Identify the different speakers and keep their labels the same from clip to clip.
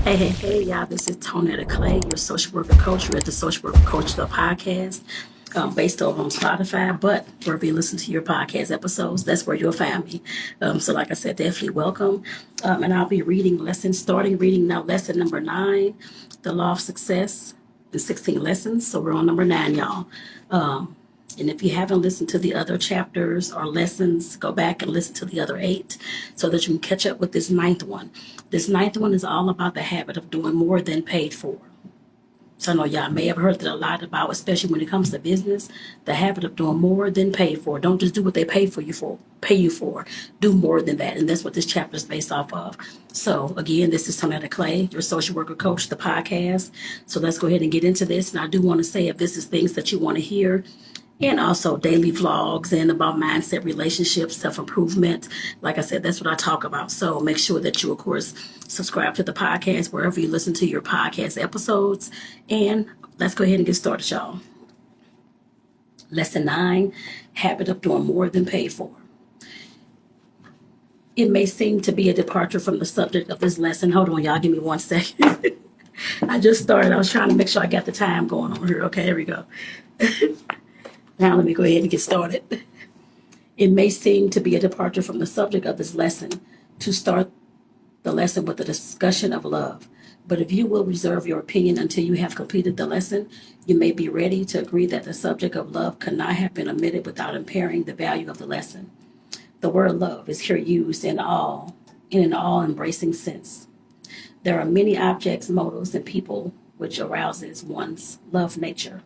Speaker 1: Hey, y'all. This is Tonetta Clay, your social worker coach. You're at the Social Worker Coach the podcast, based over on Spotify. But wherever you listen to your podcast episodes, that's where you'll find me. So, like I said, definitely welcome. And I'll be starting reading now lesson number 9, The Law of Success in 16 lessons. So, we're on number 9, y'all. And if you haven't listened to the other chapters or lessons, go back and listen to the other 8 so that you can catch up with this 9th one. This 9th one is all about the habit of doing more than paid for. So I know y'all may have heard that a lot about, especially when it comes to business, the habit of doing more than paid for. Don't just do what they pay you for. Do more than that. And that's what this chapter is based off of. So again, this is Tonetta Clay, your social worker coach, the podcast. So let's go ahead and get into this. And I do want to say, if this is things that you want to hear, and also daily vlogs and about mindset, relationships, self-improvement. Like I said, that's what I talk about. So make sure that you, of course, subscribe to the podcast wherever you listen to your podcast episodes. And let's go ahead and get started, y'all. Lesson 9, habit of doing more than paid for. It may seem to be a departure from the subject of this lesson. Hold on, y'all. Give me 1 second. I just started. I was trying to make sure I got the time going on here. Okay, here we go. Now let me go ahead and get started. It may seem to be a departure from the subject of this lesson to start the lesson with a discussion of love. But if you will reserve your opinion until you have completed the lesson, you may be ready to agree that the subject of love could not have been omitted without impairing the value of the lesson. The word love is here used in an all-embracing sense. There are many objects, motives, and people which arouses one's love nature.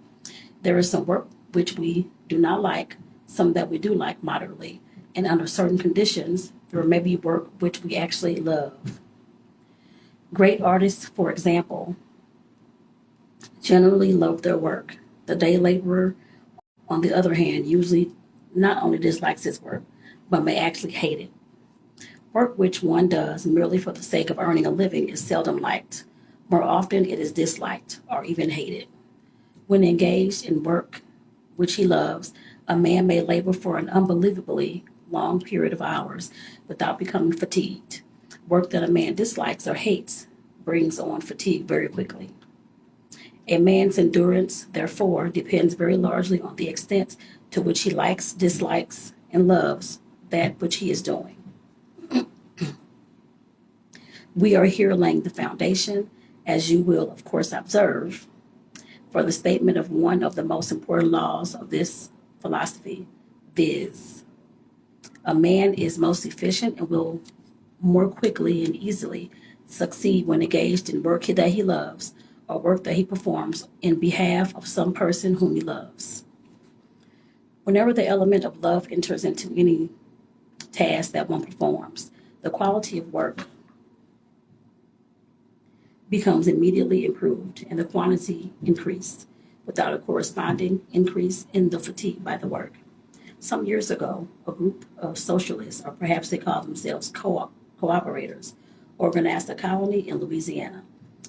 Speaker 1: There is some work which we do not like, some that we do like moderately, and under certain conditions, there may be work which we actually love. Great artists, for example, generally love their work. The day laborer, on the other hand, usually not only dislikes his work, but may actually hate it. Work which one does merely for the sake of earning a living is seldom liked. More often, it is disliked or even hated. When engaged in work which he loves, a man may labor for an unbelievably long period of hours without becoming fatigued. Work that a man dislikes or hates brings on fatigue very quickly. A man's endurance, therefore, depends very largely on the extent to which he likes, dislikes, and loves that which he is doing. We are here laying the foundation, as you will, of course, observe, for the statement of one of the most important laws of this philosophy, viz. A man is most efficient and will more quickly and easily succeed when engaged in work that he loves or work that he performs in behalf of some person whom he loves. Whenever the element of love enters into any task that one performs, the quality of work becomes immediately improved and the quantity increased without a corresponding increase in the fatigue by the work. Some years ago, a group of socialists, or perhaps they call themselves cooperators, organized a colony in Louisiana,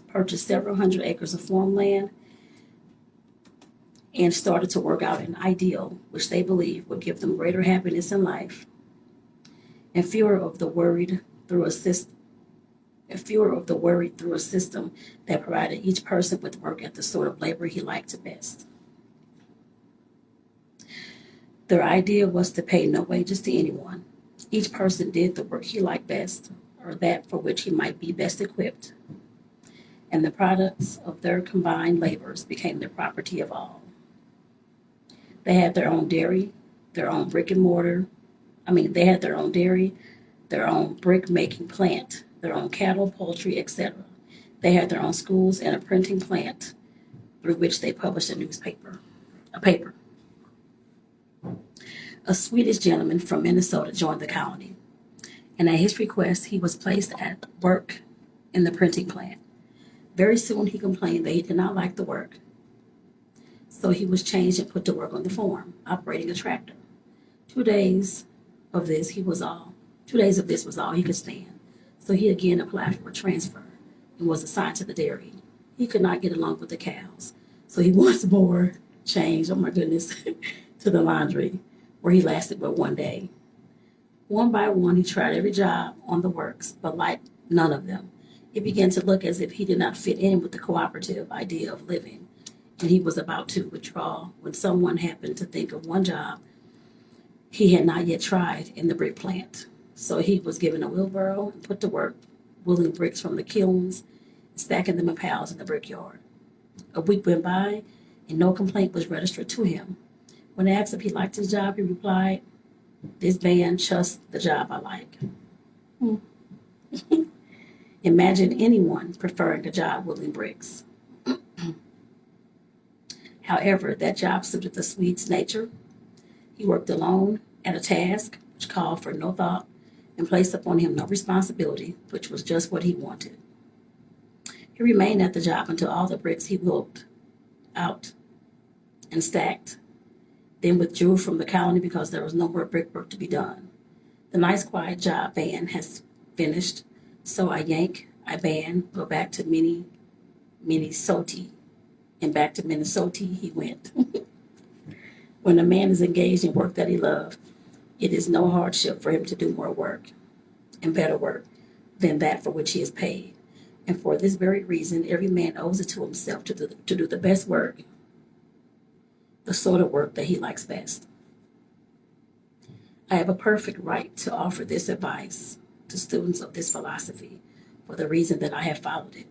Speaker 1: purchased several hundred acres of farmland, and started to work out an ideal which they believed would give them greater happiness in life and fewer of the worried through a system that provided each person with work at the sort of labor he liked best. Their idea was to pay no wages to anyone. Each person did the work he liked best, or that for which he might be best equipped, and the products of their combined labors became the property of all. They had their own dairy, their own brick making plant, their own cattle, poultry, etc. They had their own schools and a printing plant through which they published a paper. A Swedish gentleman from Minnesota joined the colony, and at his request, he was placed at work in the printing plant. Very soon he complained that he did not like the work, so he was changed and put to work on the farm, operating a tractor. 2 days of this was all he could stand. So he again applied for a transfer and was assigned to the dairy. He could not get along with the cows, so he once more changed, to the laundry, where he lasted but 1 day. One by one, he tried every job on the works, but liked none of them. It began to look as if he did not fit in with the cooperative idea of living, and he was about to withdraw when someone happened to think of one job he had not yet tried in the brick plant. So he was given a wheelbarrow and put to work wheeling bricks from the kilns, stacking them in piles in the brickyard. A week went by, and no complaint was registered to him. When asked if he liked his job, he replied, "This man just the job I like." Imagine anyone preferring a job wheeling bricks. However, that job suited the Swede's nature. He worked alone at a task which called for no thought and placed upon him no responsibility, which was just what he wanted. He remained at the job until all the bricks he wheeled out and stacked, then withdrew from the colony because there was no more brickwork to be done. The nice quiet job ban has finished, so I yank, I ban, go back to Minnesota, and back to Minnesota he went. When a man is engaged in work that he loves, it is no hardship for him to do more work and better work than that for which he is paid. And for this very reason, every man owes it to himself to do the best work, the sort of work that he likes best. I have a perfect right to offer this advice to students of this philosophy for the reason that I have followed it,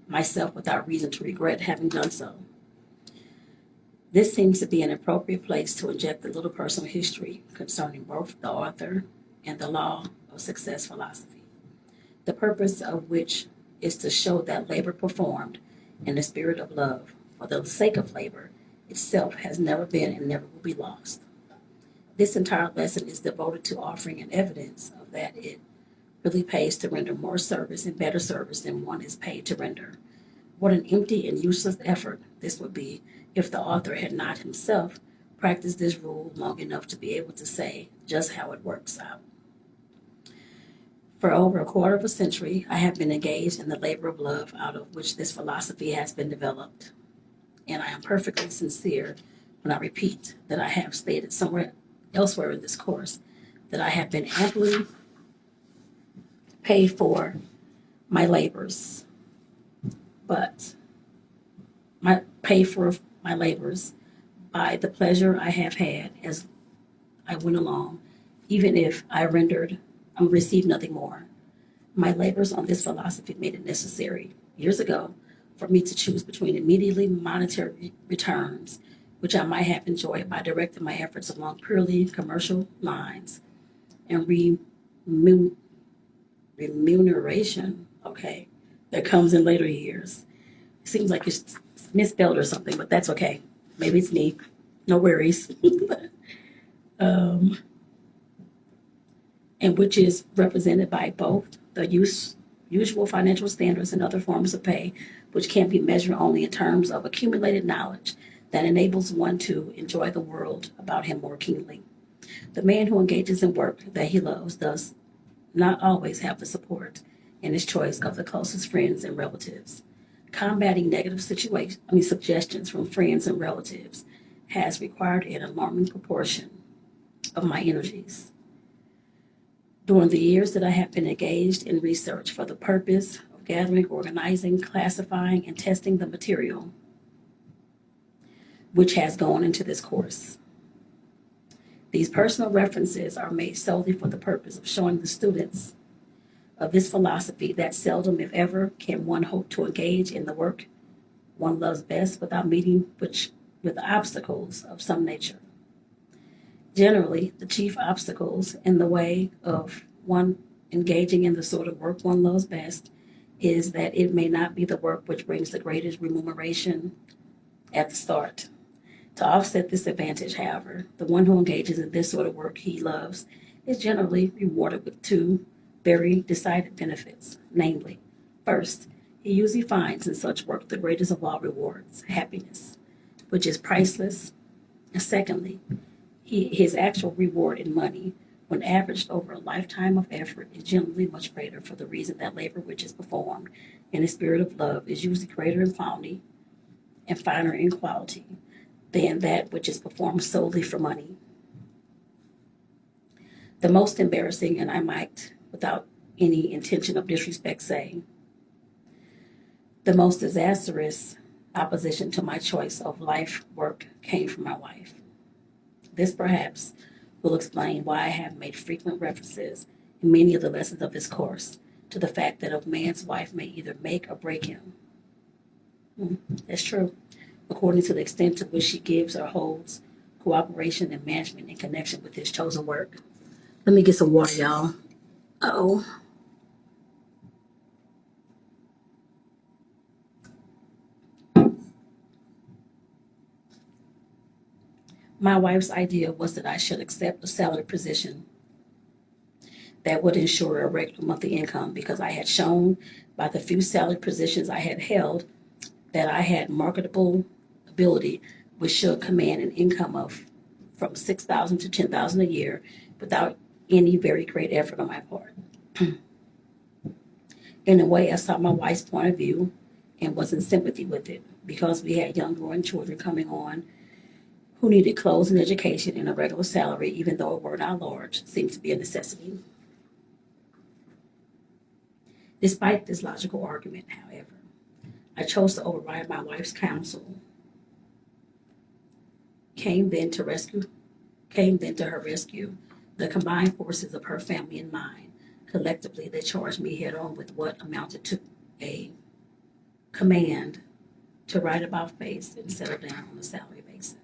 Speaker 1: myself without reason to regret having done so. This seems to be an appropriate place to inject a little personal history concerning both the author and the law of success philosophy, the purpose of which is to show that labor performed in the spirit of love for the sake of labor itself has never been and never will be lost. This entire lesson is devoted to offering an evidence of that it really pays to render more service and better service than one is paid to render. What an empty and useless effort this would be if the author had not himself practiced this rule long enough to be able to say just how it works out. For over a quarter of a century, I have been engaged in the labor of love out of which this philosophy has been developed. And I am perfectly sincere when I repeat that I have stated somewhere elsewhere in this course that I have been amply paid for my labors, but pay for my labors by the pleasure I have had as I went along, even if I received nothing more. My labors on this philosophy made it necessary years ago for me to choose between immediately monetary returns, which I might have enjoyed by directing my efforts along purely commercial lines, and remuneration, that comes in later years. It seems like it's misspelled or something, but that's okay. Maybe it's me. No worries. And which is represented by both the usual financial standards and other forms of pay, which can be measured only in terms of accumulated knowledge that enables one to enjoy the world about him more keenly. The man who engages in work that he loves does not always have the support in his choice of the closest friends and relatives. Combating negative suggestions from friends and relatives has required an alarming proportion of my energies. During the years that I have been engaged in research for the purpose of gathering, organizing, classifying, and testing the material which has gone into this course. These personal references are made solely for the purpose of showing the students of this philosophy that seldom, if ever, can one hope to engage in the work one loves best without meeting with obstacles of some nature. Generally, the chief obstacles in the way of one engaging in the sort of work one loves best is that it may not be the work which brings the greatest remuneration at the start. To offset this advantage, however, the one who engages in this sort of work he loves is generally rewarded with two very decided benefits. Namely, first, he usually finds in such work the greatest of all rewards, happiness, which is priceless. And secondly, his actual reward in money, when averaged over a lifetime of effort, is generally much greater for the reason that labor which is performed in a spirit of love is usually greater in quantity and finer in quality than that which is performed solely for money. The most embarrassing, and I might, without any intention of disrespect say. The most disastrous opposition to my choice of life work came from my wife. This perhaps will explain why I have made frequent references in many of the lessons of this course to the fact that a man's wife may either make or break him. That's true. According to the extent to which she gives or holds cooperation and management in connection with his chosen work. Let me get some water, y'all. Uh-oh. My wife's idea was that I should accept a salary position that would ensure a regular monthly income because I had shown by the few salary positions I had held that I had marketable ability, which should command an income of from 6,000 to 10,000 a year without any very great effort on my part. In a way, I saw my wife's point of view and was in sympathy with it because we had young growing children coming on who needed clothes and education, and a regular salary, even though it were not large, seemed to be a necessity. Despite this logical argument, however, I chose to override my wife's counsel. Came then to her rescue the combined forces of her family and mine. Collectively, they charged me head on with what amounted to a command to write about face and settle down on a salary basis.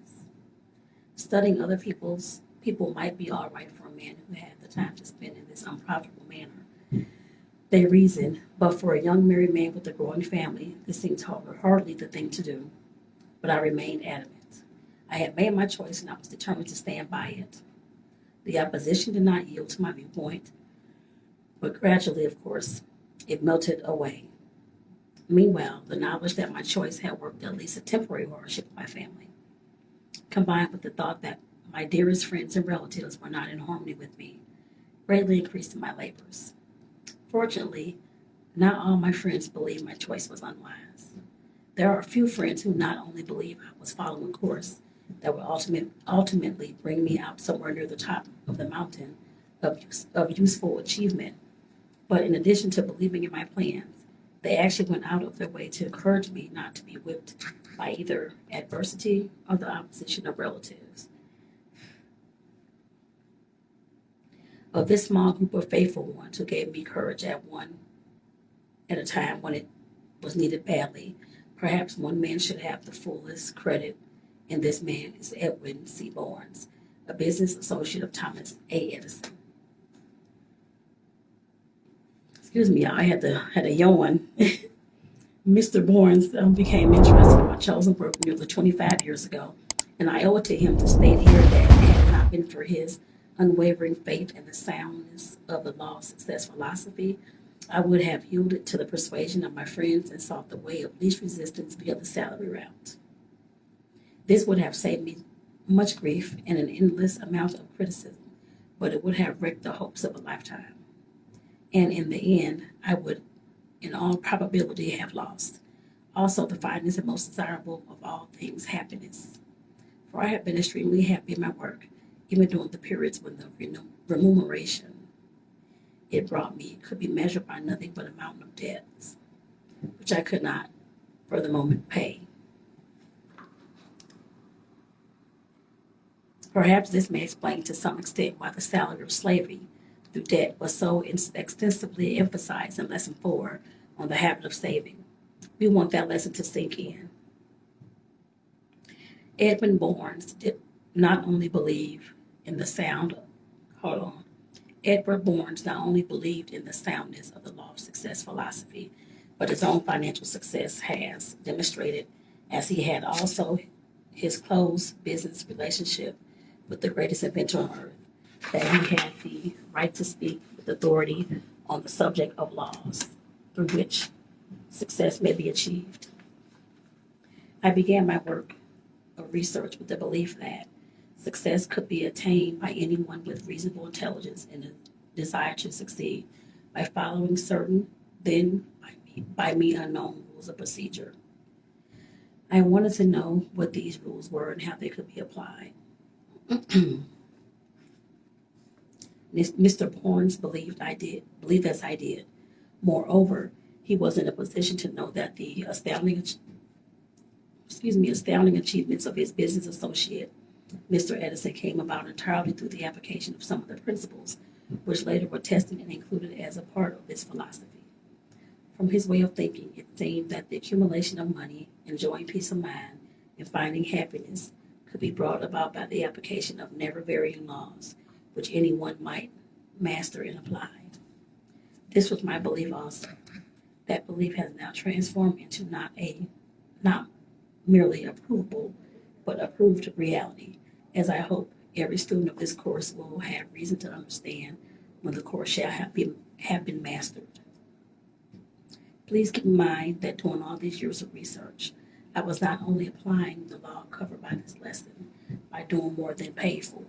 Speaker 1: Studying other people might be all right for a man who had the time to spend in this unprofitable manner. They reasoned, but for a young married man with a growing family, this seemed hardly the thing to do. But I remained adamant. I had made my choice and I was determined to stand by it. The opposition did not yield to my viewpoint, but gradually, of course, it melted away. Meanwhile, the knowledge that my choice had worked at least a temporary hardship on my family, combined with the thought that my dearest friends and relatives were not in harmony with me, greatly increased my labors. Fortunately, not all my friends believed my choice was unwise. There are a few friends who not only believe I was following a course that would ultimately bring me out somewhere near the top of the mountain of useful achievement, but in addition to believing in my plans, they actually went out of their way to encourage me not to be whipped by either adversity or the opposition of relatives. Of this small group of faithful ones who gave me courage at a time when it was needed badly, perhaps one man should have the fullest credit, and this man is Edwin C. Barnes, a business associate of Thomas A. Edison. Excuse me, y'all, I had a yawn. Mr. Barnes became interested in my chosen work nearly 25 years ago, and I owe it to him to state here that had it not been for his unwavering faith in the soundness of the law of success philosophy, I would have yielded to the persuasion of my friends and sought the way of least resistance via the salary route. This would have saved me much grief and an endless amount of criticism, but it would have wrecked the hopes of a lifetime. And in the end, I would, in all probability, have lost. Also, the finest and most desirable of all things, happiness. For I have been extremely happy in my work, even during the periods when the remuneration it brought me could be measured by nothing but a mountain of debts, which I could not, for the moment, pay. Perhaps this may explain to some extent why the salary of slavery through debt was so extensively emphasized in Lesson 4 on the habit of saving. We want that lesson to sink in. Edwin Barnes did not only believe in the sound, hold on. Edward Barnes not only believed in the soundness of the law of success philosophy, but his own financial success has demonstrated, as he had also his close business relationship with the greatest inventor on earth, that he had the right to speak with authority on the subject of laws through which success may be achieved. I began my work of research with the belief that success could be attained by anyone with reasonable intelligence and a desire to succeed by following certain, then by me unknown rules of procedure. I wanted to know what these rules were and how they could be applied. Mr. Pornes believed as I did. Moreover, he was in a position to know that the astounding achievements of his business associate, Mr. Edison, came about entirely through the application of some of the principles, which later were tested and included as a part of this philosophy. From his way of thinking, it seemed that the accumulation of money, enjoying peace of mind, and finding happiness could be brought about by the application of never-varying laws, which anyone might master and apply. This was my belief also. That belief has now transformed into not merely approvable, but approved reality, as I hope every student of this course will have reason to understand when the course shall have been mastered. Please keep in mind that during all these years of research, I was not only applying the law covered by this lesson by doing more than paid for,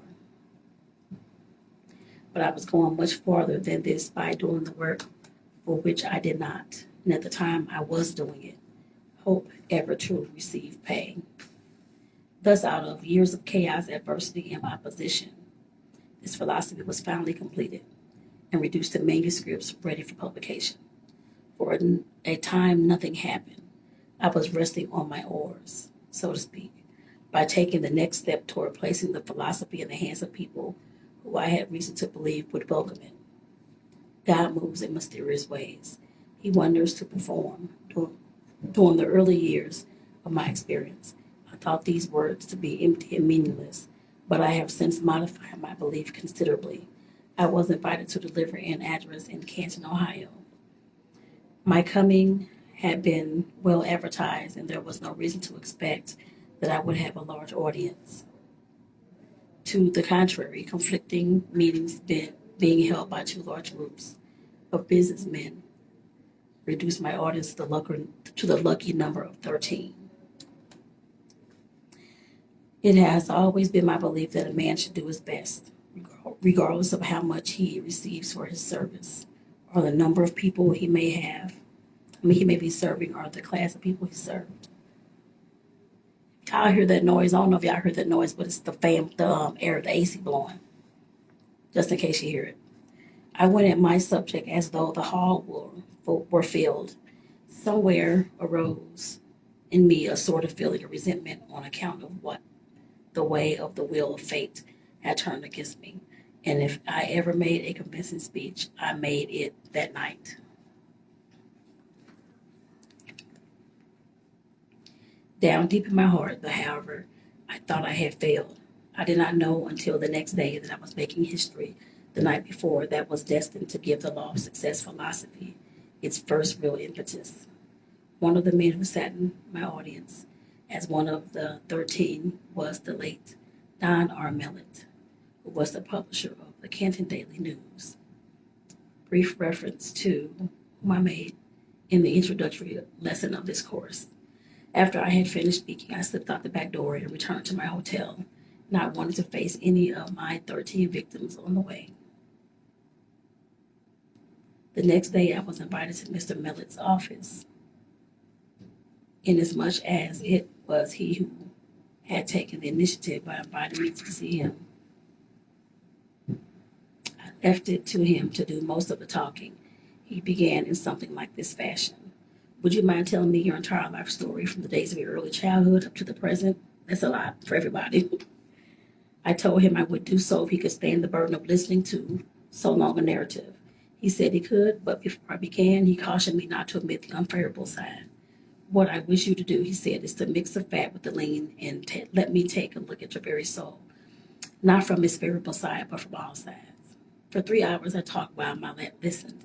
Speaker 1: but I was going much farther than this by doing the work for which I did not, and at the time I was doing it, hope ever to receive pay. Thus, out of years of chaos, adversity, and opposition, this philosophy was finally completed and reduced to manuscripts ready for publication. For a time, nothing happened. I was resting on my oars, so to speak, by taking the next step toward placing the philosophy in the hands of people who I had reason to believe would welcome it. God moves in mysterious ways. He wonders to perform. During the early years of my experience, I thought these words to be empty and meaningless, but I have since modified my belief considerably. I was invited to deliver an address in Canton, Ohio. My coming had been well advertised, and there was no reason to expect that I would have a large audience. To the contrary, conflicting meetings being held by two large groups of businessmen reduced my audience to the lucky number of 13. It has always been my belief that a man should do his best, regardless of how much he receives for his service, or the number of people he may be serving, or the class of people he served. Y'all hear that noise? I don't know if y'all heard that noise, but it's the air, the AC blowing, just in case you hear it. I went at my subject as though the hall were filled. Somewhere arose in me a sort of feeling of resentment on account of what the way of the wheel of fate had turned against me. And if I ever made a convincing speech, I made it that night. Down deep in my heart, however, I thought I had failed. I did not know until the next day that I was making history the night before that was destined to give the law of success philosophy its first real impetus. One of the men who sat in my audience as one of the 13 was the late Don R. Mellett, who was the publisher of the Canton Daily News. Brief reference to whom I made in the introductory lesson of this course. After I had finished speaking, I slipped out the back door and returned to my hotel, not wanting to face any of my 13 victims on the way. The next day, I was invited to Mr. Millett's office, inasmuch as it was he who had taken the initiative by inviting me to see him. I left it to him to do most of the talking. He began in something like this fashion. Would you mind telling me your entire life story from the days of your early childhood up to the present? That's a lot for everybody. I told him I would do so if he could stand the burden of listening to so long a narrative. He said he could, but before I began, he cautioned me not to omit the unfavorable side. What I wish you to do, he said, is to mix the fat with the lean and let me take a look at your very soul. Not from its favorable side, but from all sides. For 3 hours, I talked while my lap listened.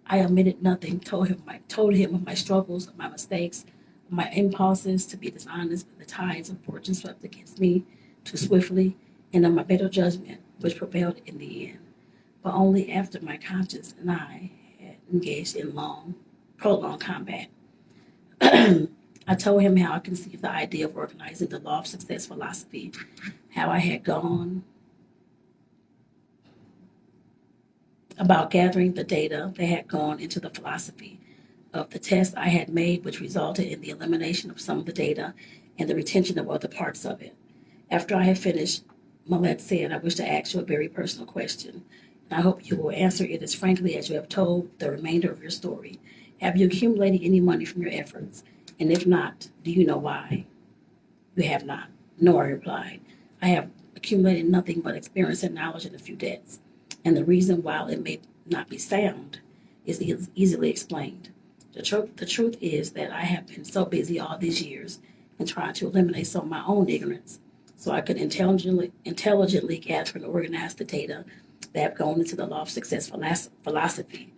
Speaker 1: I omitted nothing, told him of my struggles, of my mistakes, of my impulses to be dishonest when the tides of fortune swept against me too swiftly, and of my better judgment, which prevailed in the end, but only after my conscience and I had engaged in prolonged combat. I told him how I conceived the idea of organizing the law of success philosophy, how I had gone about gathering the data that had gone into the philosophy of the test I had made, which resulted in the elimination of some of the data and the retention of other parts of it. After I had finished, Millett said, I wish to ask you a very personal question. I hope you will answer it as frankly as you have told the remainder of your story. Have you accumulated any money from your efforts? And if not, do you know why? You have not. No, I replied. I have accumulated nothing but experience and knowledge and a few debts. And the reason, while it may not be sound, is easily explained. The truth is that I have been so busy all these years in trying to eliminate some of my own ignorance so I could intelligently gather and organize the data that have gone into the law of success philosophy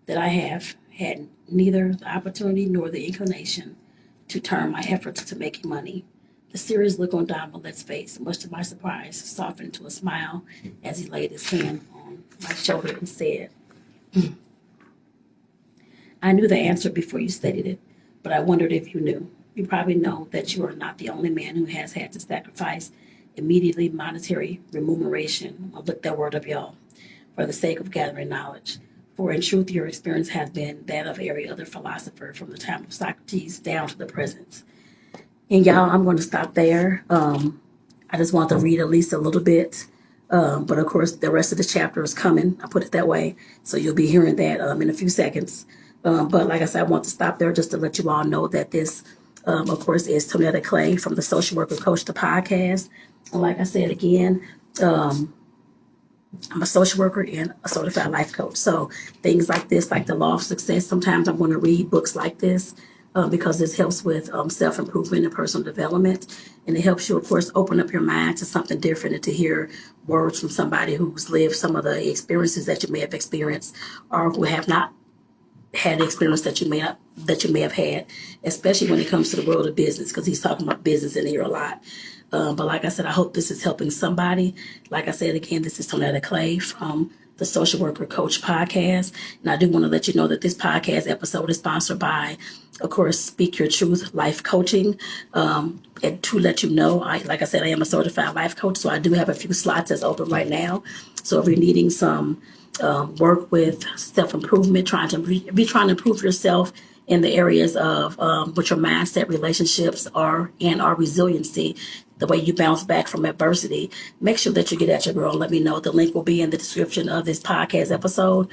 Speaker 1: that I have had neither the opportunity nor the inclination to turn my efforts to making money. The serious look on Don Millet's face, much to my surprise, softened to a smile as he laid his hand on my shoulder and said, I knew the answer before you stated it, but I wondered if you knew. You probably know that you are not the only man who has had to sacrifice immediately monetary remuneration, I'll look that word up, y'all, for the sake of gathering knowledge. For in truth, your experience has been that of every other philosopher from the time of Socrates down to the present. And y'all, I'm going to stop there. I just want to read at least a little bit. But of course, the rest of the chapter is coming. I put it that way. So you'll be hearing that in a few seconds. But like I said, I want to stop there just to let you all know that this, of course, is Tonetta Clay from the Social Worker Coach, the podcast. And like I said again, I'm a social worker and a certified life coach. So things like this, like the law of success, sometimes I'm going to read books like this because this helps with self-improvement and personal development. And it helps you, of course, open up your mind to something different and to hear words from somebody who's lived some of the experiences that you may have experienced or who have not had the experience that you may have had, especially when it comes to the world of business, because he's talking about business in here a lot. But like I said, I hope this is helping somebody. Like I said again, this is Tonetta Clay from the Social Worker Coach podcast, and I do want to let you know that this podcast episode is sponsored by, of course, Speak Your Truth Life Coaching. And to let you know, like I said, I am a certified life coach, so I do have a few slots that's open right now. So if you're needing some work with self-improvement, trying to improve yourself in the areas of what your mindset, relationships are, and our resiliency, the way you bounce back from adversity, make sure that you get at your girl and let me know. The link will be in the description of this podcast episode.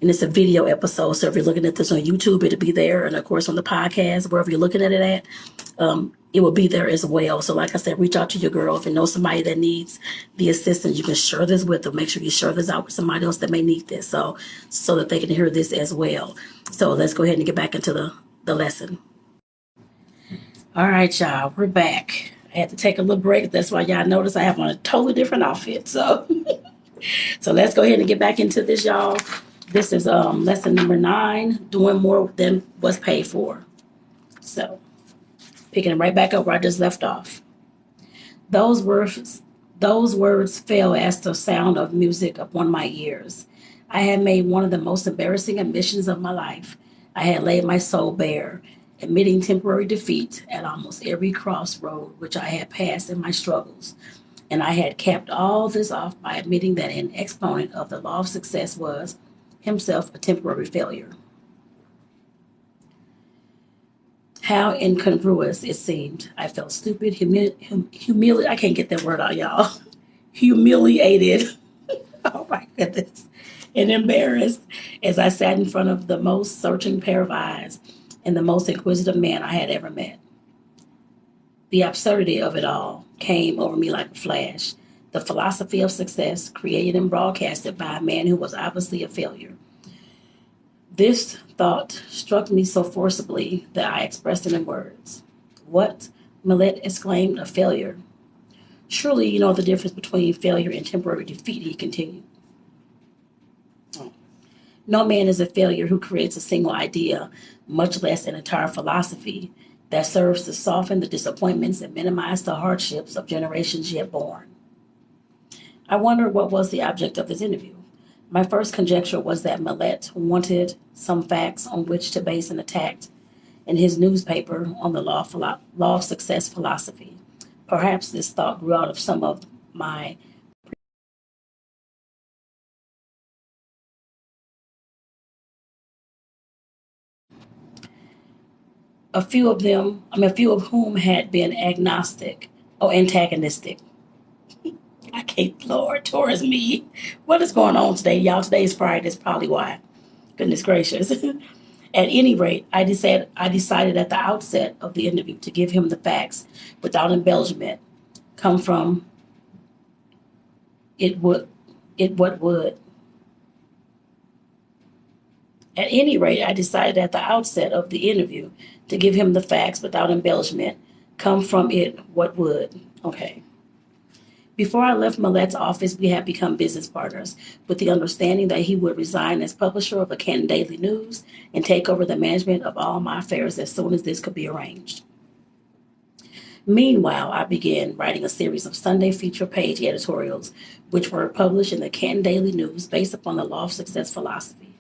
Speaker 1: And it's a video episode, so if you're looking at this on YouTube, it'll be there. And of course, on the podcast, wherever you're looking at it at, it will be there as well. So like I said, reach out to your girl. If you know somebody that needs the assistance, you can share this with them. Make sure you share this out with somebody else that may need this, so that they can hear this as well. So let's go ahead and get back into the lesson. All right, y'all, we're back. I had to take a little break. That's why y'all notice I have on a totally different outfit. So let's go ahead and get back into this, y'all. This is lesson number 9, doing more than what's paid for. So picking it right back up where I just left off. Those words fell as the sound of music upon my ears. I had made one of the most embarrassing admissions of my life. I had laid my soul bare, admitting temporary defeat at almost every crossroad which I had passed in my struggles. And I had capped all this off by admitting that an exponent of the law of success was himself a temporary failure. How incongruous it seemed. I felt stupid, humiliated. I can't get that word out, y'all. Humiliated. Oh my goodness. And embarrassed as I sat in front of the most searching pair of eyes and the most inquisitive man I had ever met. The absurdity of it all came over me like a flash. The philosophy of success, created and broadcasted by a man who was obviously a failure. This thought struck me so forcibly that I expressed it in words. What? Millet exclaimed, a failure. Surely you know the difference between failure and temporary defeat, he continued. No man is a failure who creates a single idea, much less an entire philosophy, that serves to soften the disappointments and minimize the hardships of generations yet born. I wondered what was the object of this interview. My first conjecture was that Millet wanted some facts on which to base an attack in his newspaper on the law of success philosophy. Perhaps this thought grew out of some of my a few of whom had been antagonistic. I Okay, Lord, towards me. What is going on today, y'all? Today is Friday. That's probably why. Goodness gracious. At any rate, I decided at the outset of the interview to give him the facts without embellishment. Come from it would it what would. At any rate, I decided at the outset of the interview to give him the facts without embellishment. Come from it what would. Okay. Before I left Millet's office, we had become business partners, with the understanding that he would resign as publisher of the Canton Daily News and take over the management of all my affairs as soon as this could be arranged. Meanwhile, I began writing a series of Sunday feature page editorials, which were published in the Canton Daily News based upon the Law of Success philosophy.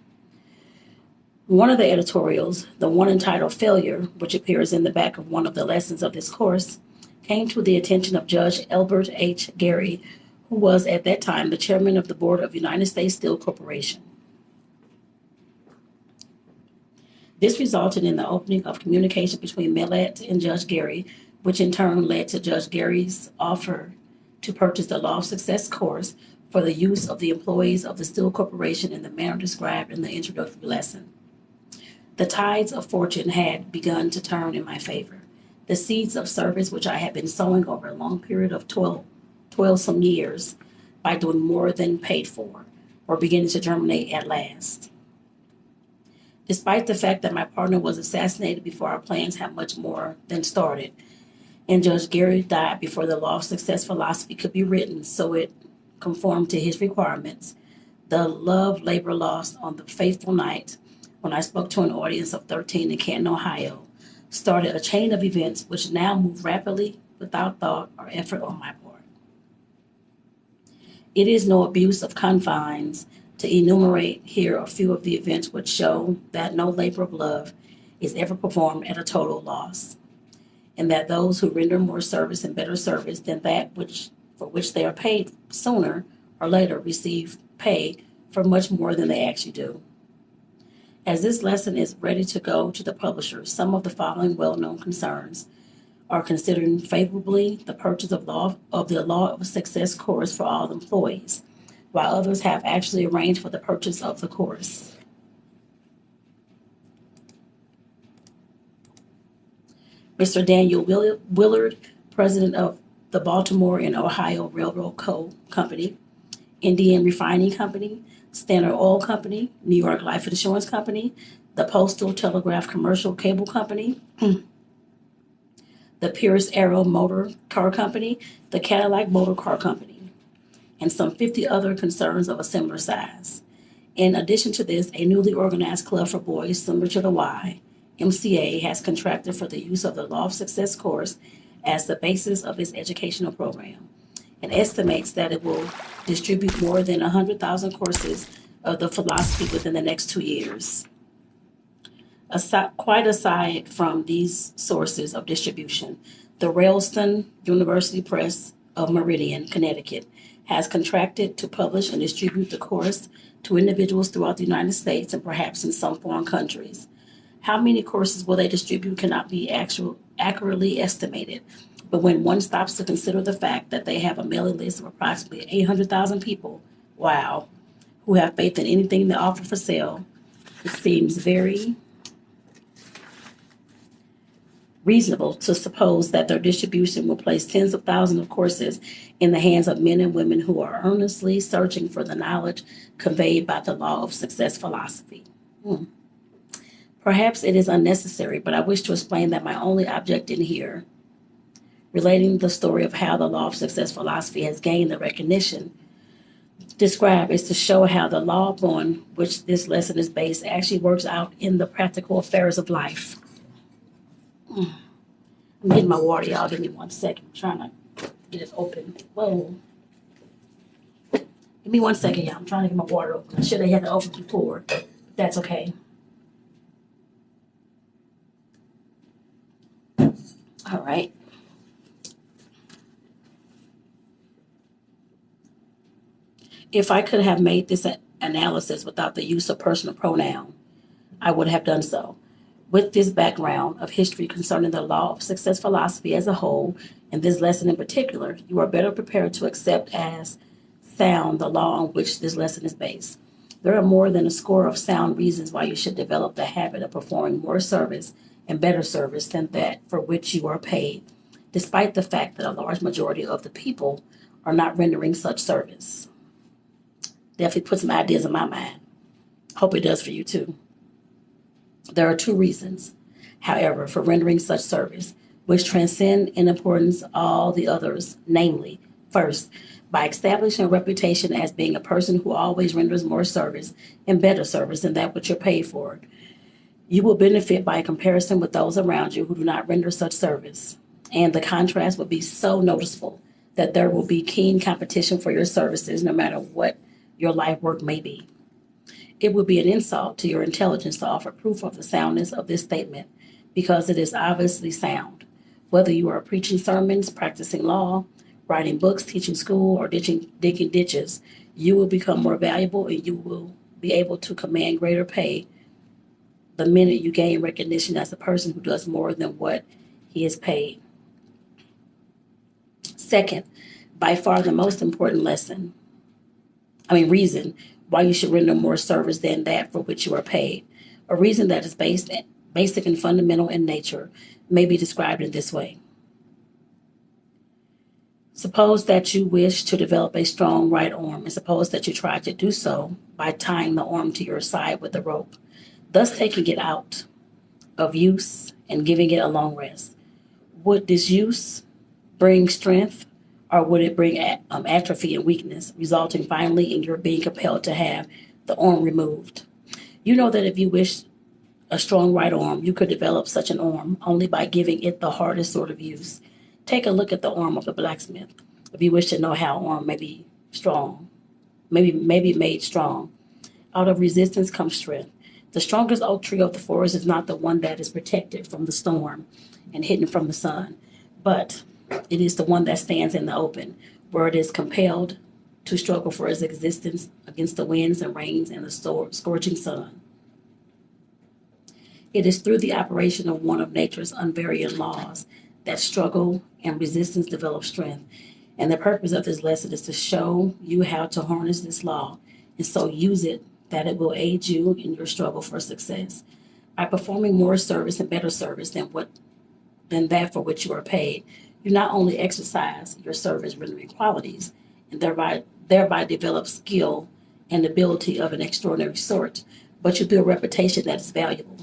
Speaker 1: One of the editorials, the one entitled Failure, which appears in the back of one of the lessons of this course, came to the attention of Judge Elbert H. Gary, who was at that time the chairman of the board of United States Steel Corporation. This resulted in the opening of communication between Millet and Judge Gary, which in turn led to Judge Gary's offer to purchase the Law of Success course for the use of the employees of the Steel Corporation in the manner described in the introductory lesson. The tides of fortune had begun to turn in my favor. The seeds of service which I had been sowing over a long period of toilsome years by doing more than paid for were beginning to germinate at last. Despite the fact that my partner was assassinated before our plans had much more than started, and Judge Gary died before the Law of Success philosophy could be written so it conformed to his requirements, the love labor lost on the fateful night when I spoke to an audience of 13 in Canton, Ohio, started a chain of events which now move rapidly without thought or effort on my part. It is no abuse of confines to enumerate here a few of the events which show that no labor of love is ever performed at a total loss, and that those who render more service and better service than that for which they are paid sooner or later receive pay for much more than they actually do. As this lesson is ready to go to the publisher, some of the following well-known concerns are considering favorably the purchase of the Law of Success course for all employees, while others have actually arranged for the purchase of the course. Mr. Daniel Willard, president of the Baltimore and Ohio Railroad Company, Indian Refining Company, Standard Oil Company, New York Life Insurance Company, the Postal Telegraph Commercial Cable Company, the Pierce Arrow Motor Car Company, the Cadillac Motor Car Company, and some 50 other concerns of a similar size. In addition to this, a newly organized club for boys similar to the Y, MCA, has contracted for the use of the Law of Success course as the basis of its educational program, and estimates that it will distribute more than 100,000 courses of the philosophy within the next 2 years. Quite aside from these sources of distribution, the Ralston University Press of Meridian, Connecticut, has contracted to publish and distribute the course to individuals throughout the United States and perhaps in some foreign countries. How many courses will they distribute cannot be accurately estimated, but when one stops to consider the fact that they have a mailing list of approximately 800,000 people, wow, who have faith in anything they offer for sale, it seems very reasonable to suppose that their distribution will place tens of thousands of courses in the hands of men and women who are earnestly searching for the knowledge conveyed by the Law of Success philosophy. Perhaps it is unnecessary, but I wish to explain that my only object in here, relating the story of how the Law of Success philosophy has gained the recognition described, is to show how the law upon which this lesson is based actually works out in the practical affairs of life. I'm getting my water, y'all. Give me 1 second. I'm trying to get it open. Whoa. Give me 1 second, y'all. I'm trying to get my water open. I should have had it open before, but that's okay. All right. If I could have made this analysis without the use of personal pronoun, I would have done so. With this background of history concerning the law of success philosophy as a whole, and this lesson in particular, you are better prepared to accept as sound the law on which this lesson is based. There are more than a score of sound reasons why you should develop the habit of performing more service and better service than that for which you are paid, despite the fact that a large majority of the people are not rendering such service. Definitely put some ideas in my mind. Hope it does for you too. There are two reasons, however, for rendering such service, which transcend in importance all the others, namely, first, by establishing a reputation as being a person who always renders more service and better service than that which you're paid for. You will benefit by comparison with those around you who do not render such service, and the contrast will be so noticeable that there will be keen competition for your services no matter what your life work may be. It would be an insult to your intelligence to offer proof of the soundness of this statement because it is obviously sound. Whether you are preaching sermons, practicing law, writing books, teaching school, or digging ditches, you will become more valuable and you will be able to command greater pay the minute you gain recognition as a person who does more than what he is paid. Second, by far the most important reason why you should render more service than that for which you are paid. A reason that is basic and fundamental in nature may be described in this way. Suppose that you wish to develop a strong right arm, and suppose that you try to do so by tying the arm to your side with a rope, thus taking it out of use and giving it a long rest. Would this use bring strength, or would it bring atrophy and weakness, resulting finally in your being compelled to have the arm removed? You know that if you wish a strong right arm, you could develop such an arm only by giving it the hardest sort of use. Take a look at the arm of a blacksmith. If you wish to know how an arm may be strong, maybe made strong. Out of resistance comes strength. The strongest oak tree of the forest is not the one that is protected from the storm and hidden from the sun, but it is the one that stands in the open, where it is compelled to struggle for its existence against the winds and rains and the scorching sun. It is through the operation of one of nature's unvarying laws that struggle and resistance develop strength. And the purpose of this lesson is to show you how to harness this law and so use it that it will aid you in your struggle for success. By performing more service and better service than that for which you are paid, you not only exercise your service rendering qualities and thereby develop skill and ability of an extraordinary sort, but you build a reputation that is valuable.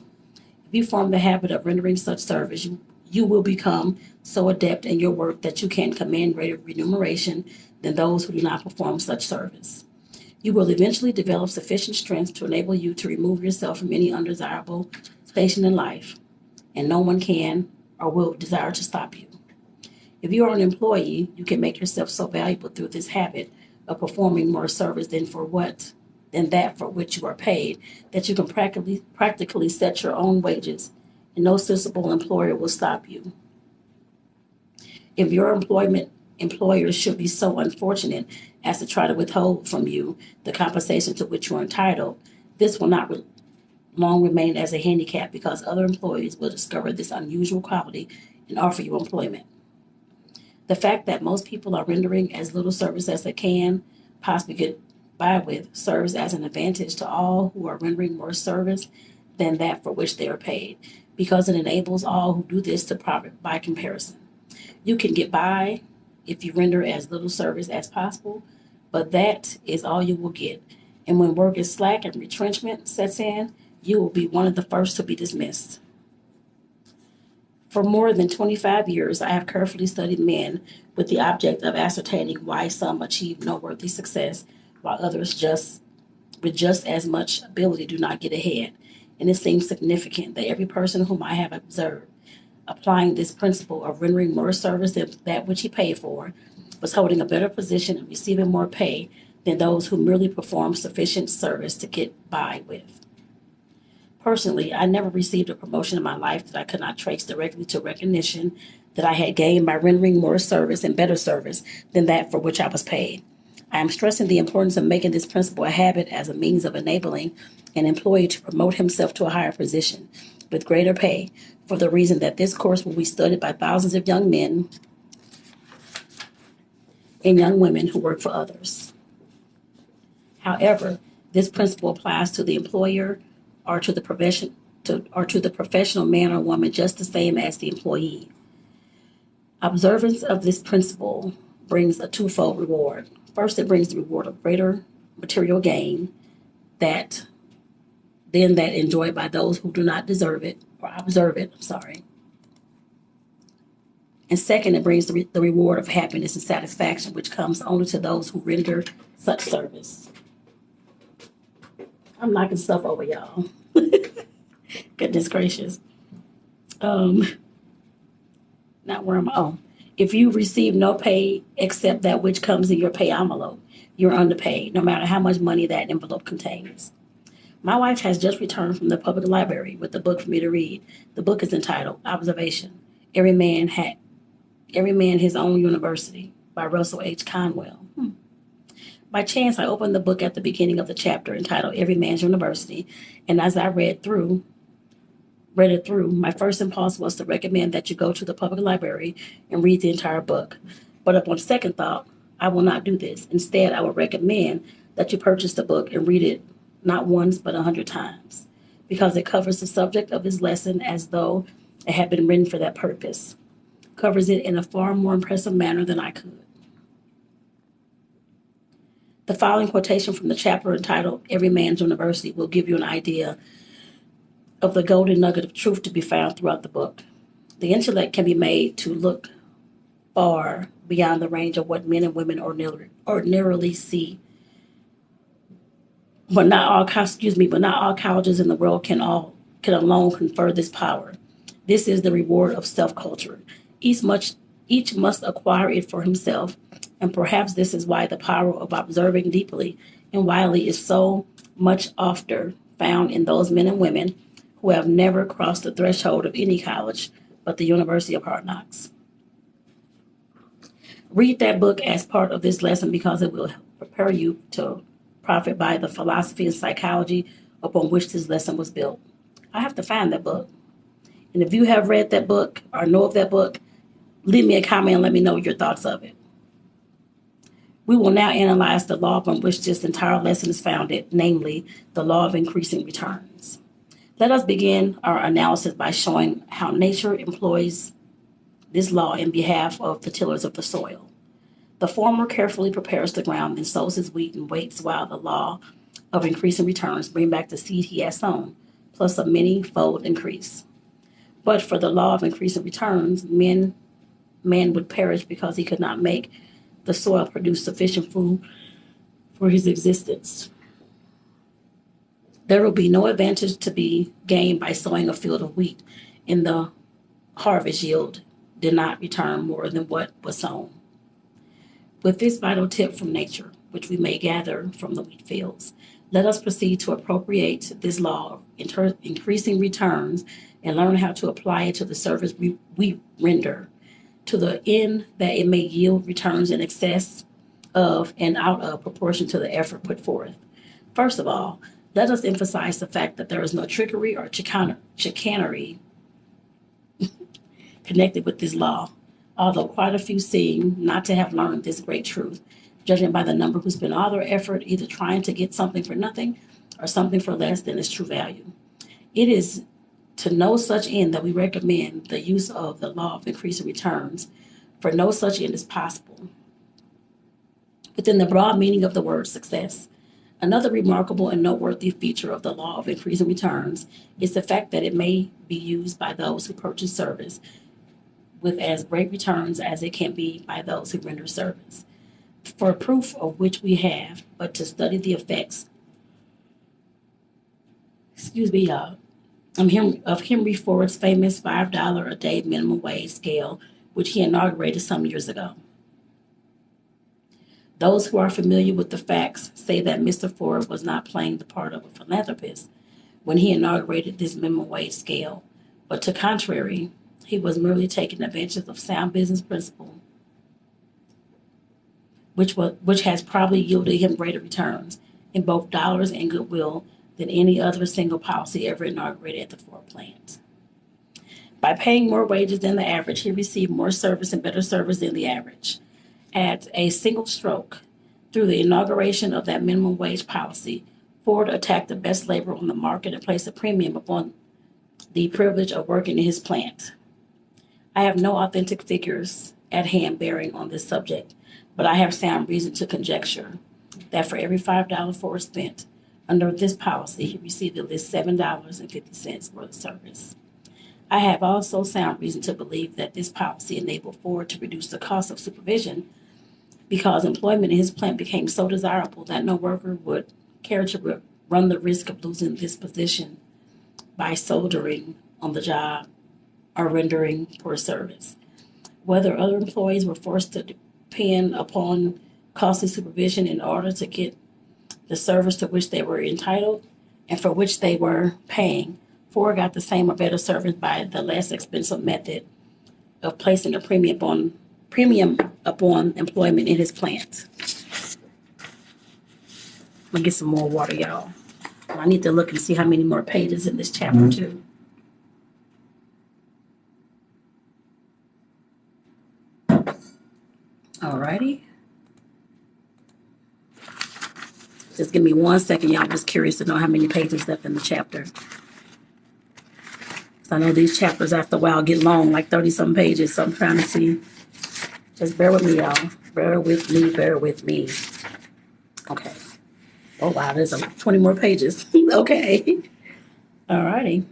Speaker 1: If you form the habit of rendering such service, you will become so adept in your work that you can command greater remuneration than those who do not perform such service. You will eventually develop sufficient strength to enable you to remove yourself from any undesirable station in life, and no one can or will desire to stop you. If you are an employee, you can make yourself so valuable through this habit of performing more service than that for which you are paid, that you can practically set your own wages, and no sensible employer will stop you. If your employers should be so unfortunate as to try to withhold from you the compensation to which you are entitled, this will not long remain as a handicap because other employees will discover this unusual quality and offer you employment. The fact that most people are rendering as little service as they can possibly get by with serves as an advantage to all who are rendering more service than that for which they are paid, because it enables all who do this to profit by comparison. You can get by if you render as little service as possible, but that is all you will get. And when work is slack and retrenchment sets in, you will be one of the first to be dismissed. For more than 25 years, I have carefully studied men with the object of ascertaining why some achieve noteworthy success while others with just as much ability do not get ahead. And it seems significant that every person whom I have observed applying this principle of rendering more service than that which he paid for was holding a better position and receiving more pay than those who merely perform sufficient service to get by with. Personally, I never received a promotion in my life that I could not trace directly to recognition that I had gained by rendering more service and better service than that for which I was paid. I am stressing the importance of making this principle a habit as a means of enabling an employee to promote himself to a higher position. with greater pay for the reason that this course will be studied by thousands of young men and young women who work for others. However, this principle applies to the employer or to the professional man or woman just the same as the employee. Observance of this principle brings a twofold reward. First, it brings the reward of greater material gain that enjoyed by those who do not deserve it or observe it. And second, it brings the reward of happiness and satisfaction, which comes only to those who render such service. I'm knocking stuff over, y'all. Goodness gracious. Not where am I? Oh, if you receive no pay except that which comes in your pay envelope, you're underpaid, no matter how much money that envelope contains. My wife has just returned from the public library with a book for me to read. The book is entitled Observation: Every Man His Own University by Russell H. Conwell. By chance, I opened the book at the beginning of the chapter entitled Every Man's University, and as I read it through, my first impulse was to recommend that you go to the public library and read the entire book. But upon second thought, I will not do this. Instead, I would recommend that you purchase the book and read it not once, but 100 times, because it covers the subject of this lesson as though it had been written for that purpose. Covers it in a far more impressive manner than I could. The following quotation from the chapter entitled Every Man's University will give you an idea of the golden nugget of truth to be found throughout the book. The intellect can be made to look far beyond the range of what men and women ordinarily see. But not all colleges in the world can alone confer this power. This is the reward of self-culture. Each must acquire it for himself, and perhaps this is why the power of observing deeply and widely is so much often found in those men and women who have never crossed the threshold of any college but the University of Hard Knocks. Read that book as part of this lesson because it will prepare you to profit by the philosophy and psychology upon which this lesson was built. I have to find that book. And if you have read that book or know of that book, leave me a comment and let me know your thoughts of it. We will now analyze the law upon which this entire lesson is founded, namely the law of increasing returns. Let us begin our analysis by showing how nature employs this law in behalf of the tillers of the soil. The former carefully prepares the ground and sows his wheat and waits while the law of increasing returns bring back the seed he has sown, plus a many-fold increase. But for the law of increasing returns, man would perish because he could not make the soil produce sufficient food for his existence. There will be no advantage to be gained by sowing a field of wheat, and the harvest yield did not return more than what was sown. With this vital tip from nature, which we may gather from the wheat fields, let us proceed to appropriate this law of increasing returns and learn how to apply it to the service we render, to the end that it may yield returns in excess of and out of proportion to the effort put forth. First of all, let us emphasize the fact that there is no trickery or chicanery connected with this law, although quite a few seem not to have learned this great truth, judging by the number who spend all their effort either trying to get something for nothing or something for less than its true value. It is to no such end that we recommend the use of the law of increasing returns, for no such end is possible within the broad meaning of the word success. Another remarkable and noteworthy feature of the law of increasing returns is the fact that it may be used by those who purchase service with as great returns as it can be by those who render service. For proof of which we have but to study the effects, of Henry Ford's famous $5 a day minimum wage scale, which he inaugurated some years ago. Those who are familiar with the facts say that Mr. Ford was not playing the part of a philanthropist when he inaugurated this minimum wage scale, but to contrary, he was merely taking advantage of sound business principle, which has probably yielded him greater returns in both dollars and goodwill than any other single policy ever inaugurated at the Ford plant. By paying more wages than the average, he received more service and better service than the average. At a single stroke, through the inauguration of that minimum wage policy, Ford attacked the best labor on the market and placed a premium upon the privilege of working in his plant. I have no authentic figures at hand bearing on this subject, but I have sound reason to conjecture that for every $5 Ford spent under this policy, he received at least $7.50 worth of service. I have also sound reason to believe that this policy enabled Ford to reduce the cost of supervision because employment in his plant became so desirable that no worker would care to run the risk of losing this position by soldering on the job or rendering poor service. Whether other employees were forced to depend upon costly supervision in order to get the service to which they were entitled and for which they were paying, Ford got the same or better service by the less expensive method of placing a premium upon employment in his plant. I'm gonna get some more water, y'all. I need to look and see how many more pages in this chapter too. Alrighty. Just give me 1 second, y'all. I'm just curious to know how many pages left in the chapter. So I know these chapters after a while get long, like 30-some pages, so I'm trying to see. Just bear with me, y'all. Bear with me, bear with me. Okay. Oh, wow, there's 20 more pages. Okay. Alrighty.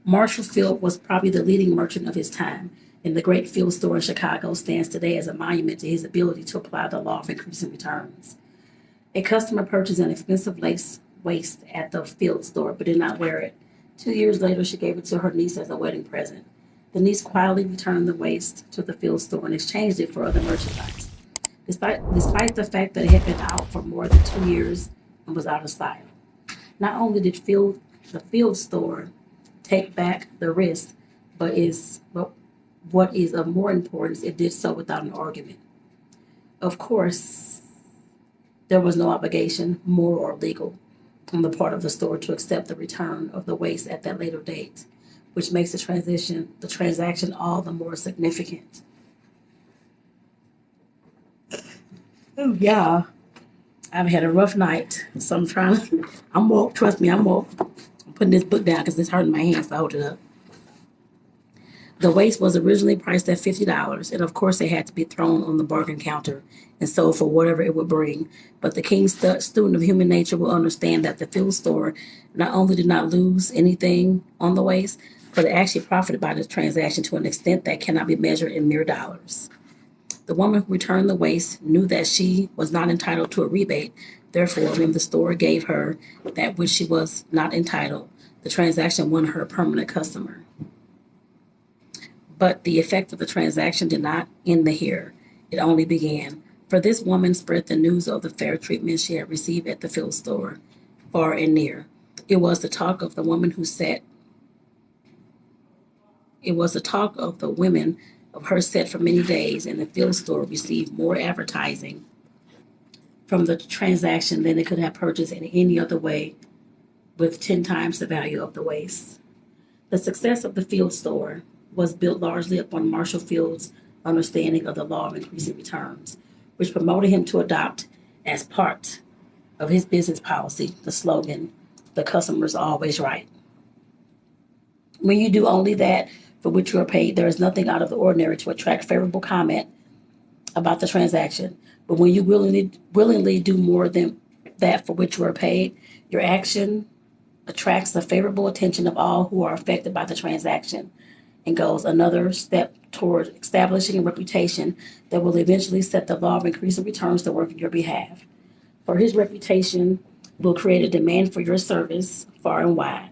Speaker 1: Marshall Field was probably the leading merchant of his time, and the great Field store in Chicago stands today as a monument to his ability to apply the law of increasing returns. A customer purchased an expensive lace waist at the Field store but did not wear it. 2 years later, she gave it to her niece as a wedding present. The niece quietly returned the waist to the Field store and exchanged it for other merchandise, despite the fact that it had been out for more than 2 years and was out of style. Not only did the Field store take back the risk, but what is of more importance, it did so without an argument. Of course, there was no obligation, moral or legal, on the part of the store to accept the return of the waste at that later date, which makes the transaction all the more significant. Oh yeah, I've had a rough night, so I'm woke. Trust me, I'm woke. I'm putting this book down because it's hurting my hands to hold it up. The waste was originally priced at $50, and of course it had to be thrown on the bargain counter and sold for whatever it would bring. But the keen student of human nature will understand that the Field store not only did not lose anything on the waste, but it actually profited by this transaction to an extent that cannot be measured in mere dollars. The woman who returned the waste knew that she was not entitled to a rebate. Therefore, when the store gave her that which she was not entitled, the transaction won her a permanent customer. But the effect of the transaction did not end here. It only began. For this woman spread the news of the fair treatment she had received at the Field store, far and near. It was the talk of the woman who sat. It was the talk of the women of her set for many days, and the Field store received more advertising from the transaction than it could have purchased in any other way, with 10 times the value of the waste. The success of the Field store was built largely upon Marshall Field's understanding of the law of increasing returns, which promoted him to adopt as part of his business policy the slogan, "The customer's always right." When you do only that for which you are paid, there is nothing out of the ordinary to attract favorable comment about the transaction. But when you willingly do more than that for which you are paid, your action attracts the favorable attention of all who are affected by the transaction and goes another step toward establishing a reputation that will eventually set the law of increasing returns to work on your behalf. For his reputation will create a demand for your service far and wide.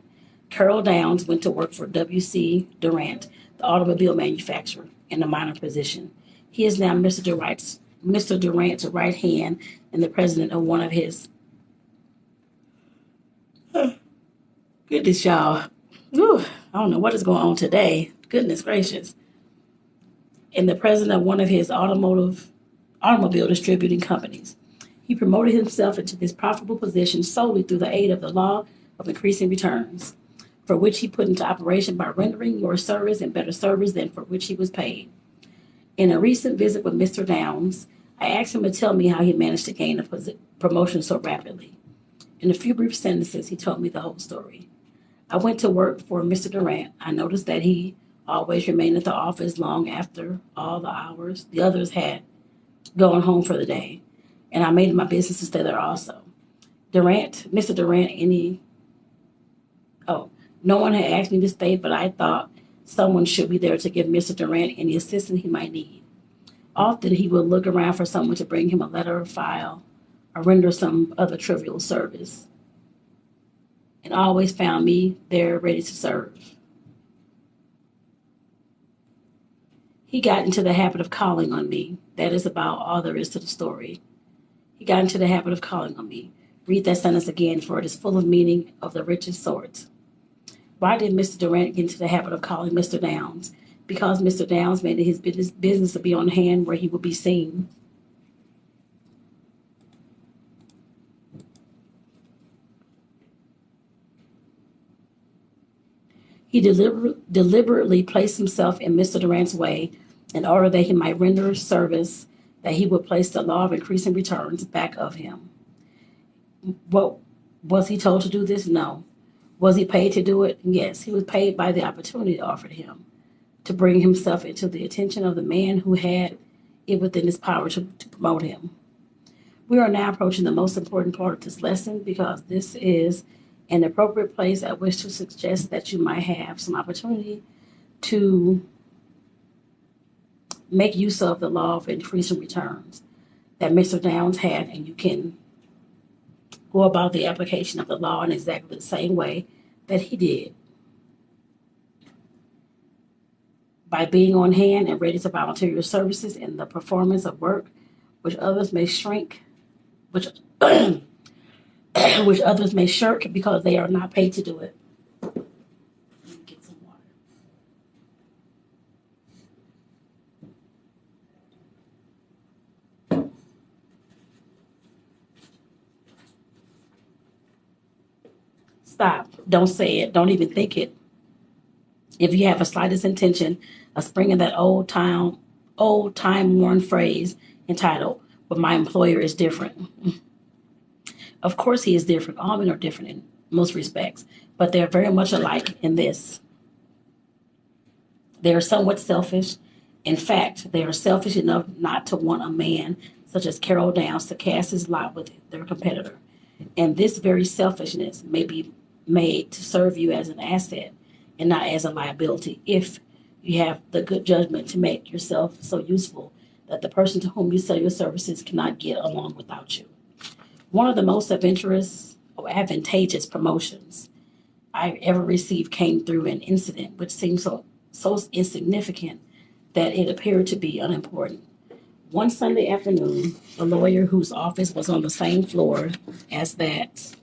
Speaker 1: Carol Downs went to work for W.C. Durant, the automobile manufacturer, in a minor position. He is now Mr. Durant's right hand and the president of one of his. Goodness, y'all. Whew, I don't know what is going on today. Goodness gracious. And the president of one of his automotive automobile distributing companies. He promoted himself into this profitable position solely through the aid of the law of increasing returns, for which he put into operation by rendering more service and better service than for which he was paid. In a recent visit with Mr. Downs, I asked him to tell me how he managed to gain a promotion so rapidly. In a few brief sentences, he told me the whole story. I went to work for Mr. Durant. I noticed that he always remained at the office long after all the hours the others had gone home for the day, and I made it my business to stay there also. Mr. Durant, no one had asked me to stay, but I thought someone should be there to give Mr. Durant any assistance he might need. Often he would look around for someone to bring him a letter or file or render some other trivial service, and always found me there ready to serve. He got into the habit of calling on me. That is about all there is to the story. He got into the habit of calling on me. Read that sentence again, for it is full of meaning of the richest sort. Why did Mr. Durant get into the habit of calling Mr. Downs? Because Mr. Downs made it his business to be on hand where he would be seen. He deliberately placed himself in Mr. Durant's way in order that he might render service that he would place the law of increasing returns back of him. What was he told to do this? No. Was he paid to do it? Yes. He was paid by the opportunity offered him to bring himself into the attention of the man who had it within his power to promote him. We are now approaching the most important part of this lesson, because this is an appropriate place at which to suggest that you might have some opportunity to make use of the law of increasing returns that Mr. Downs had, and you can go about the application of the law in exactly the same way that he did, by being on hand and ready to volunteer your services in the performance of work which others may which others may shirk because they are not paid to do it. Let me get some water. Stop. Don't say it. Don't even think it. If you have a slightest intention of springing that old time-worn phrase entitled, "But my employer is different." Of course he is different. All men are different in most respects, but they're very much alike in this. They are somewhat selfish. In fact, they are selfish enough not to want a man such as Carol Downs to cast his lot with their competitor. And this very selfishness may be made to serve you as an asset and not as a liability, if you have the good judgment to make yourself so useful that the person to whom you sell your services cannot get along without you. One of the most adventurous or advantageous promotions I ever received came through an incident which seemed so insignificant that it appeared to be unimportant. One Sunday afternoon, a lawyer whose office was on the same floor as that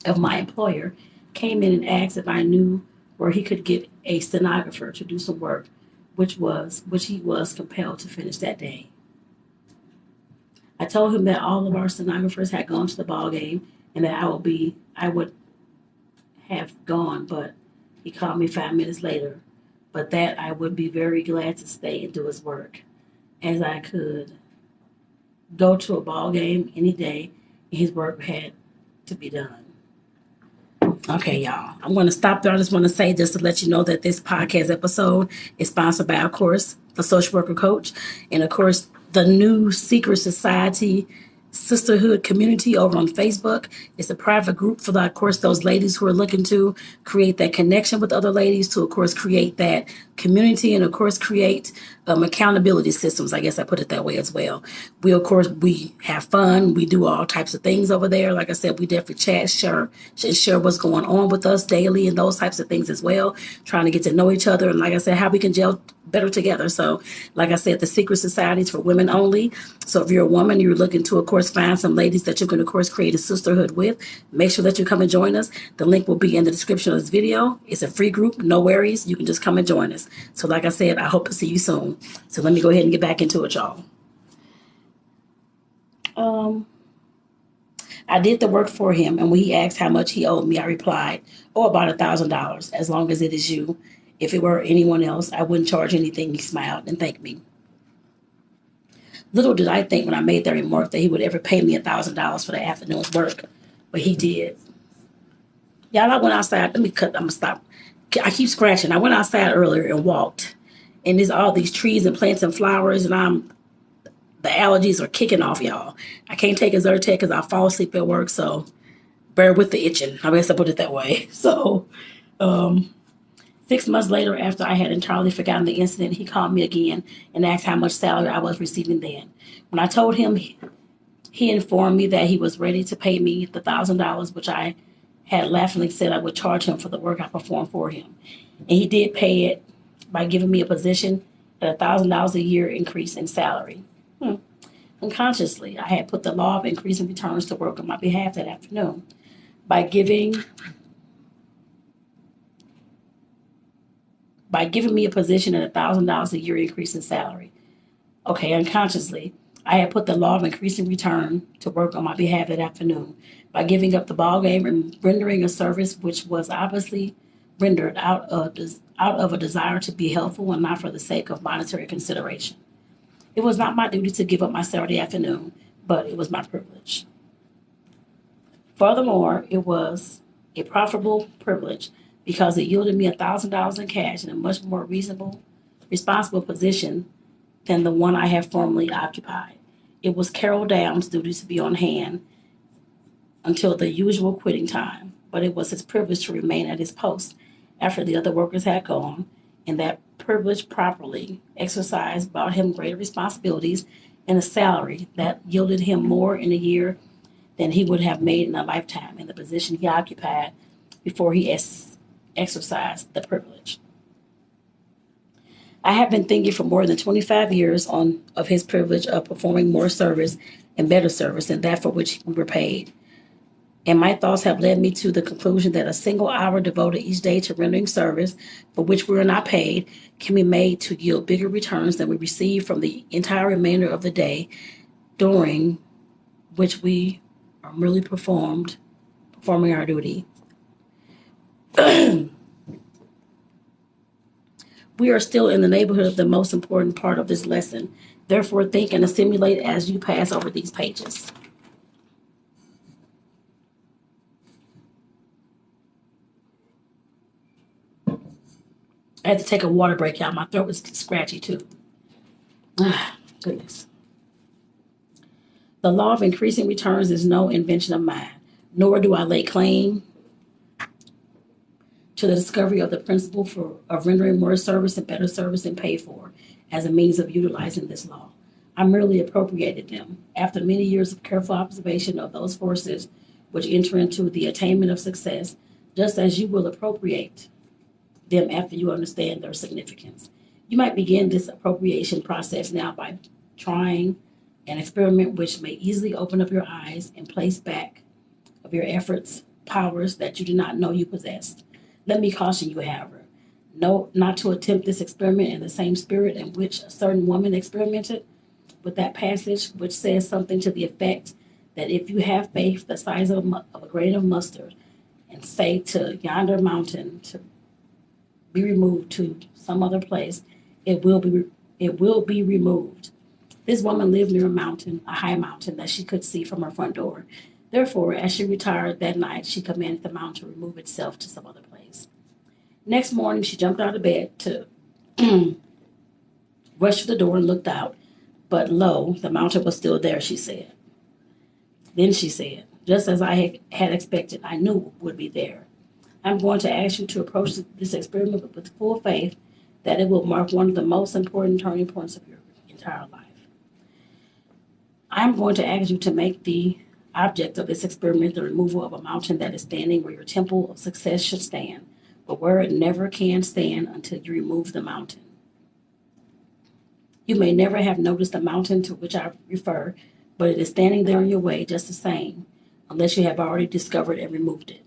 Speaker 1: of my employer came in and asked if I knew where he could get a stenographer to do some work, which he was compelled to finish that day. I told him that all of our stenographers had gone to the ball game and that I would have gone, but he called me 5 minutes later, but that I would be very glad to stay and do his work, as I could go to a ball game any day and his work had to be done. Okay, y'all, I'm going to stop there. I just want to say, just to let you know, that this podcast episode is sponsored by, of course, the Social Worker Coach, and, of course, the new Secret Society Sisterhood community over on Facebook. It's a private group for, of course, those ladies who are looking to create that connection with other ladies, to, of course, create that community, and, of course, create accountability systems. I guess I put it that way as well. We have fun. We do all types of things over there. Like I said, we definitely chat, share what's going on with us daily and those types of things as well, trying to get to know each other. And like I said, how we can gel better together. So, like I said, the secret society is for women only. So if you're a woman, you're looking to, of course, find some ladies that you can, of course, create a sisterhood with. Make sure that you come and join us. The link will be in the description of this video. It's a free group, no worries. You can just come and join us. So like I said, I hope to see you soon. So let me go ahead and get back into it, y'all. I did the work for him, and when he asked how much he owed me, I replied, "Oh, about $1,000, as long as it is you. If it were anyone else, I wouldn't charge anything." He smiled and thanked me. Little did I think when I made that remark that he would ever pay me $1,000 for the afternoon's work, but he did. Y'all, I went outside. I'm gonna stop. I keep scratching. I went outside earlier and walked, and there's all these trees and plants and flowers, and the allergies are kicking off, y'all. I can't take a Zyrtec because I fall asleep at work, so bear with the itching. I guess I put it that way. So, 6 months later, after I had entirely forgotten the incident, he called me again and asked how much salary I was receiving then. When I told him, he informed me that he was ready to pay me the $1,000, which I had laughingly said I would charge him for the work I performed for him. And he did pay it by giving me a position at $1,000 a year increase in salary. Unconsciously, I had put the law of increasing returns to work on my behalf that afternoon by giving me a position at $1,000 a year increase in salary. Okay, unconsciously, I had put the law of increasing return to work on my behalf that afternoon by giving up the ball game and rendering a service which was obviously rendered out of a desire to be helpful and not for the sake of monetary consideration. It was not my duty to give up my Saturday afternoon, but it was my privilege. Furthermore, it was a profitable privilege because it yielded me $1,000 in cash in a much more reasonable, responsible position than the one I had formerly occupied. It was Carol Downs' duty to be on hand until the usual quitting time, but it was his privilege to remain at his post after the other workers had gone, and that privilege properly exercised brought him greater responsibilities and a salary that yielded him more in a year than he would have made in a lifetime in the position he occupied before he exercised the privilege. I have been thinking for more than 25 years of his privilege of performing more service and better service than that for which we were paid. And my thoughts have led me to the conclusion that a single hour devoted each day to rendering service for which we are not paid can be made to yield bigger returns than we receive from the entire remainder of the day during which we are merely performing our duty. We are still in the neighborhood of the most important part of this lesson. Therefore, think and assimilate as you pass over these pages. I had to take a water break, y'all. My throat was scratchy, too. Goodness. The law of increasing returns is no invention of mine, nor do I lay claim to the discovery of the principle of rendering more service and better service than paid for as a means of utilizing this law. I merely appropriated them after many years of careful observation of those forces which enter into the attainment of success, just as you will appropriate them after you understand their significance. You might begin this appropriation process now by trying an experiment which may easily open up your eyes and place back of your efforts powers that you did not know you possessed. Let me caution you, however, not to attempt this experiment in the same spirit in which a certain woman experimented with that passage, which says something to the effect that if you have faith the size of a grain of mustard and say to yonder mountain to be removed to some other place, it will be removed. This woman lived near a mountain, a high mountain that she could see from her front door. Therefore, as she retired that night, she commanded the mountain to remove itself to some other place. Next morning, she jumped out of bed to rush to the door and looked out. But lo, the mountain was still there, she said. Then she said, just as I had expected, I knew it would be there. I'm going to ask you to approach this experiment with full faith that it will mark one of the most important turning points of your entire life. I'm going to ask you to make the object of this experiment the removal of a mountain that is standing where your temple of success should stand, but where it never can stand until you remove the mountain. You may never have noticed the mountain to which I refer, but it is standing there in your way just the same, unless you have already discovered and removed it.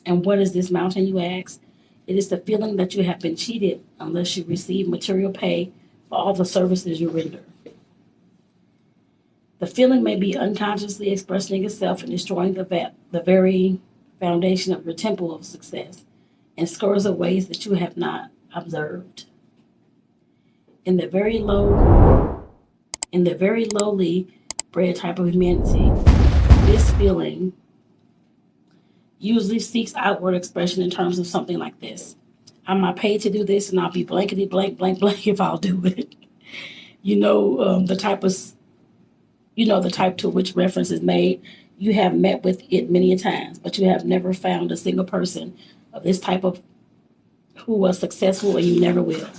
Speaker 1: And what is this mountain, you ask? It is the feeling that you have been cheated unless you receive material pay for all the services you render. The feeling may be unconsciously expressing itself and destroying the very foundation of your temple of success in scores of ways that you have not observed. In the very lowly bred type of humanity, this feeling usually seeks outward expression in terms of something like this. I'm not paid to do this, and I'll be blankety blank blank blank if I'll do it. The type to which reference is made. You have met with it many times, but you have never found a single person of this type of who was successful, and you never will.